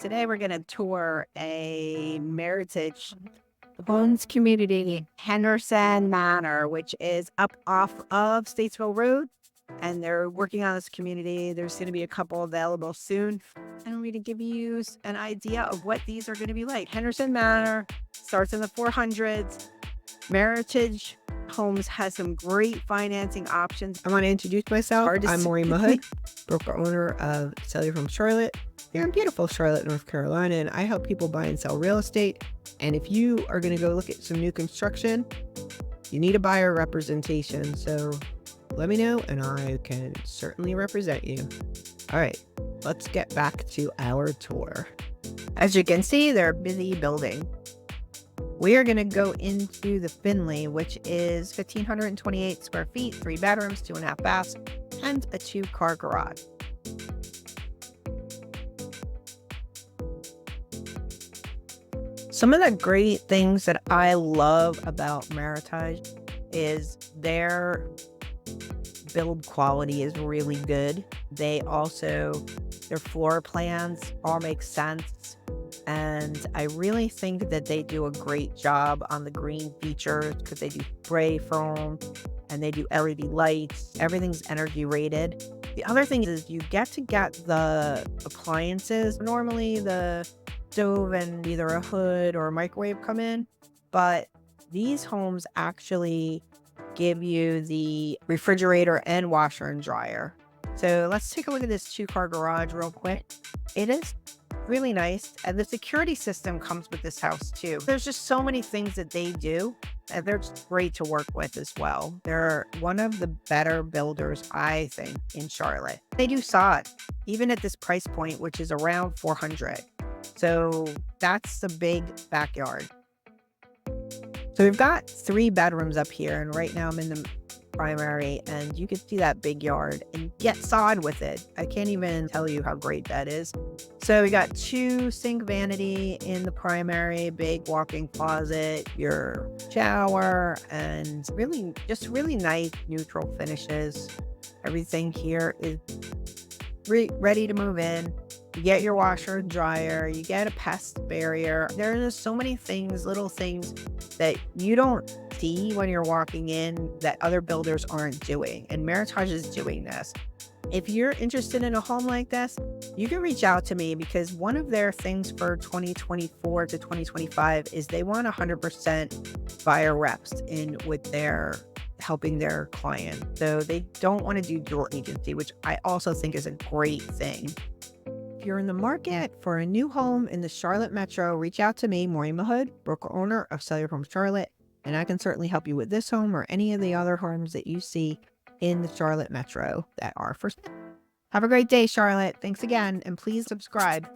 Today we're going to tour a Meritage Homes community, Henderson Manor, which is up off of Statesville Road. And they're working on this community. There's going to be a couple available soon. And I'm going to give you an idea of what these are going to be like. Henderson Manor starts in the 400s. Meritage Homes has some great financing options. I want to introduce myself. I'm Maureen Mahood, broker owner of Statesville from Charlotte. Here in beautiful Charlotte, North Carolina, and I help people buy and sell real estate. And if you are going to go look at some new construction, you need a buyer representation. So let me know and I can certainly represent you. All right, let's get back to our tour. As you can see, they're busy building. We are going to go into the Finley, which is 1,528 square feet, 3 bedrooms, 2.5 baths, and a 2-car garage. Some of the great things that I love about Meritage is their build quality is really good. Their floor plans all make sense. And I really think that they do a great job on the green features because they do spray foam and they do LED lights. Everything's energy rated. The other thing is you get the appliances. Normally the stove and either a hood or a microwave come in, but these homes actually give you the refrigerator and washer and dryer. So let's take a look at this 2-car garage real quick. It is really nice, and the security system comes with this house too. There's just so many things that they do, and they're just great to work with as well. They're one of the better builders, I think, in Charlotte. They do sod, even at this price point, which is around $400. So that's the big backyard. So we've got 3 bedrooms up here, and right now I'm in the primary, and you can see that big yard and get sod with it. I can't even tell you how great that is. So we got 2 sink vanity in the primary, big walk-in closet, your shower, and really nice neutral finishes. Everything here is ready to move in. You get your washer and dryer, you get a pest barrier. There are just so many things, little things that you don't see when you're walking in that other builders aren't doing. And Meritage is doing this. If you're interested in a home like this, you can reach out to me because one of their things for 2024 to 2025 is they want 100% buyer reps in with their helping their client. So they don't want to do dual agency, which I also think is a great thing. If you're in the market for a new home in the Charlotte Metro, reach out to me, Maureen Mahood, broker owner of Statesville from Charlotte, and I can certainly help you with this home or any of the other homes that you see in the Charlotte Metro that are for sale. Have a great day, Charlotte. Thanks again, and please subscribe.